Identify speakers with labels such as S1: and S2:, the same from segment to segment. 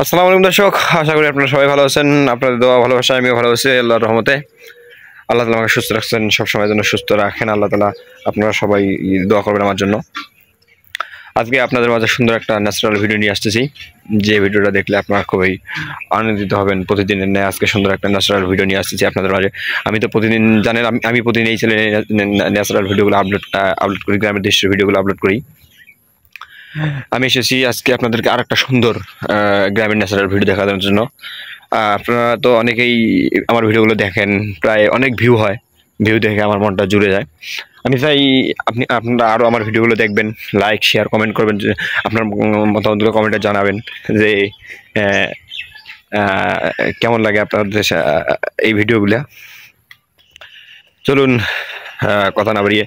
S1: আসসালামু আলাইকুম দর্শক, আশা করি আপনারা সবাই ভালো আছেন। আপনাদের দোয়া ভালোবাসা আমিও ভালো আছি আল্লাহর রহমতে। আল্লাহ তাআলা আমাকে সুস্থ রাখছেন, সবসময় যেন সুস্থ রাখেন আল্লাহ তাআলা। আপনারা সবাই দোয়া করবেন আমার জন্য। আজকে আপনাদের মাঝে সুন্দর একটা ন্যাচারাল ভিডিও নিয়ে আসতেছি, যে ভিডিওটা দেখলে আপনারা খুবই আনন্দিত হবেন। প্রতিদিনের ন্যায় আজকে সুন্দর একটা ন্যাচারাল ভিডিও নিয়ে আসতেছি আপনাদের মাঝে। আমি তো প্রতিদিন জানেন, আমি প্রতিদিন এই চ্যানেলে ন্যাচারাল ভিডিওগুলো আপলোড করি, গ্রামের দৃশ্যের ভিডিওগুলো আপলোড করি। আমি এসেছি আজকে আপনাদেরকে আর একটা সুন্দর গ্রামীণ ন্যাচারাল ভিডিও দেখানোর জন্য। আপনারা তো অনেকেই আমার ভিডিওগুলো দেখেন, প্রায় অনেক ভিউ হয়, ভিউ দেখে আমার মনটা জুড়ে যায়। আমি চাই আপনারা আরও আমার ভিডিওগুলো দেখবেন, লাইক শেয়ার কমেন্ট করবেন, যে আপনার মতামতগুলো কমেন্টে জানাবেন যে কেমন লাগে আপনাদের এই ভিডিওগুলো। চলুন কথা না বাড়িয়ে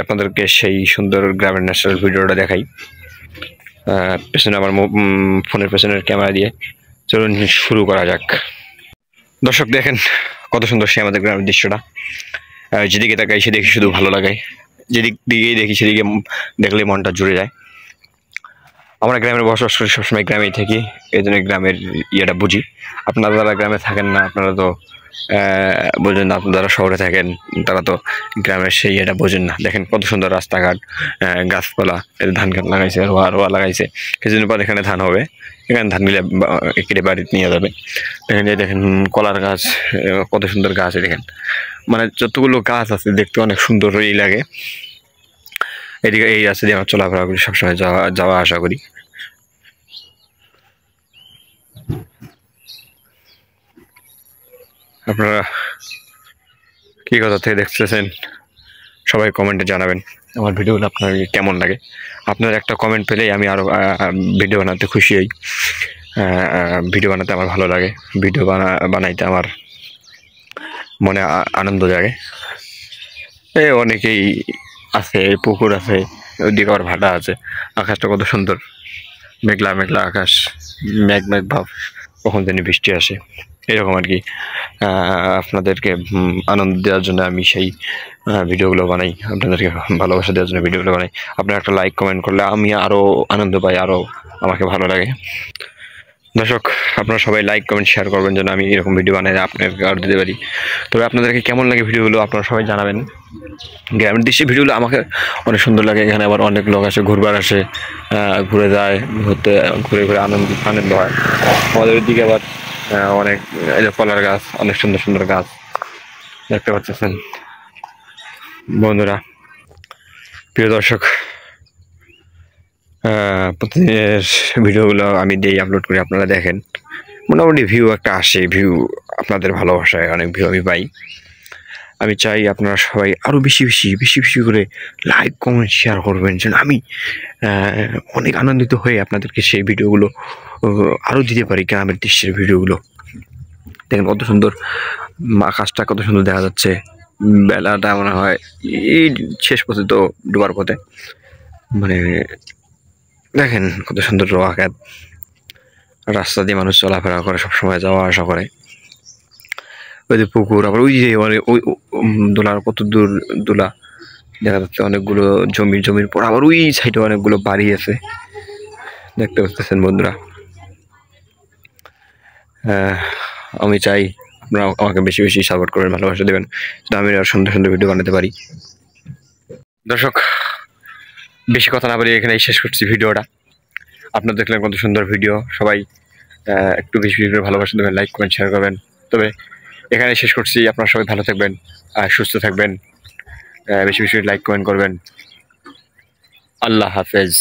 S1: আপনাদেরকে সেই সুন্দর গ্রামের ন্যাচারাল ভিডিওটা দেখাই পেছনে আমার ফোনের পেছনের ক্যামেরা দিয়ে। চলুন শুরু করা যাক। দর্শক দেখেন কত সুন্দর সে আমাদের গ্রামের দৃশ্যটা। যেদিকে তাকাই সেদিকে শুধু ভালো লাগে, যেদিক দিকেই দেখি সেদিকে দেখলে মনটা জুড়ে যায়। আমরা গ্রামের বসবাস করি, সবসময় গ্রামেই থাকি, এই জন্য গ্রামের ইয়েটা বুঝি। আপনারা যারা গ্রামে থাকেন না, আপনারা তো বোঝেন না। আপনারা যারা শহরে থাকেন তারা তো গ্রামের সেই ইয়েটা বোঝেন না। দেখেন কত সুন্দর রাস্তাঘাট, গাছপালা, ধান গাছ লাগাইছে, রোয়া লাগাইছে। কিছুদিন পর এখানে ধান হবে, এখানে ধান নিলে কেটে বাড়িতে নিয়ে যাবে। দেখেন যে দেখেন কলার গাছ, কত সুন্দর গাছ। দেখেন মানে যতগুলো গাছ আছে দেখতে অনেক সুন্দরই লাগে। এদিকে এই রাস্তা দিয়ে আমরা চলাফেরা করি, সবসময় যাওয়া আসা করি। আপনারা কি কথা থেকে দেখতেছেন সবাই কমেন্টে জানাবেন আমার ভিডিওগুলো আপনার কেমন লাগে। আপনার একটা কমেন্ট পেলেই আমি আরও ভিডিও বানাতে খুশি হই। ভিডিও বানাতে আমার ভালো লাগে, ভিডিও বানাইতে আমার মনে আনন্দ জাগে। অনেকেই আছে, পুকুর আছে, ওইদিকে আবার ভাটা আছে। আকাশটা কত সুন্দর, মেঘলা মেঘলা আকাশ, মেঘ ভাব, কখন জানি বৃষ্টি আসে, এরকম আর কি। আপনাদেরকে আনন্দ দেওয়ার জন্য আমি সেই ভিডিওগুলো বানাই, আপনাদেরকে ভালোবাসা দেওয়ার জন্য ভিডিওগুলো বানাই। আপনারা একটা লাইক কমেন্ট করলে আমি আরও আনন্দ পাই, আরও আমাকে ভালো লাগে। দর্শক আপনারা সবাই লাইক কমেন্ট শেয়ার করবেন যেন আমি এরকম ভিডিও বানাই আপনাদেরকে আর দিতে পারি। তবে আপনাদেরকে কেমন লাগে ভিডিওগুলো আপনারা সবাই জানাবেন। গ্রামের দৃশ্যের ভিডিওগুলো আমাকে অনেক সুন্দর লাগে। এখানে আবার অনেক লোক আসে, ঘুরবার আসে, ঘুরে যায়, ঘুরে আনন্দ হয়। আমাদের দিকে আবার অনেক এই যে কলার গাছ, অনেক সুন্দর সুন্দর গাছ দেখতে পাচ্ছেন বন্ধুরা। প্রিয় দর্শক, প্রতিদিনের ভিডিওগুলো আমি দিই, আপলোড করি, আপনারা দেখেন। মোটামুটি ভিউ একটা আসে, ভিউ আপনাদের ভালোবাসায় অনেক ভিউ আমি পাই। আমি চাই আপনারা সবাই আরও বেশি বেশি করে লাইক কমেন্ট শেয়ার করবেন, যেন আমি অনেক আনন্দিত হয়ে আপনাদেরকে সেই ভিডিওগুলো আরও দিতে পারি। গ্রামের দৃশ্যের ভিডিওগুলো দেখেন কত সুন্দর, আকাশটা কত সুন্দর দেখা যাচ্ছে। বেলাটা মনে হয় এই শেষ পথে তো ডোবার পথে, মানে দেখেন কত সুন্দর রোয়া খাত, রাস্তা দিয়ে মানুষ চলাফেরা করে, সবসময় যাওয়া আসা করে। ওই যে পুকুর, আবার ওই যে ওই দোলার কত দূর দোলা দেখা যাচ্ছে, অনেকগুলো জমির পর আবার ওই সাইডে অনেকগুলো বাড়ি আছে, দেখতে পাচ্ছেন বন্ধুরা। আমি চাই আপনারা আমাকে বেশি সাপোর্ট করবেন, ভালোবাসা দেবেন, আমি আর সুন্দর সুন্দর ভিডিও বানাতে পারি। দর্শক বেশি কথা না বলি এখানেই শেষ করছি ভিডিওটা। আপনারা দেখলেন কত সুন্দর ভিডিও, সবাই একটু বেশি করে ভালোবাসা দেবেন, লাইক কমেন্ট শেয়ার করবেন। তবে এখানে শেষ করছি, আপনারা সবাই ভালো থাকবেন আর সুস্থ থাকবেন, বেশি লাইক কমেন্ট করবেন। আল্লাহ হাফেজ।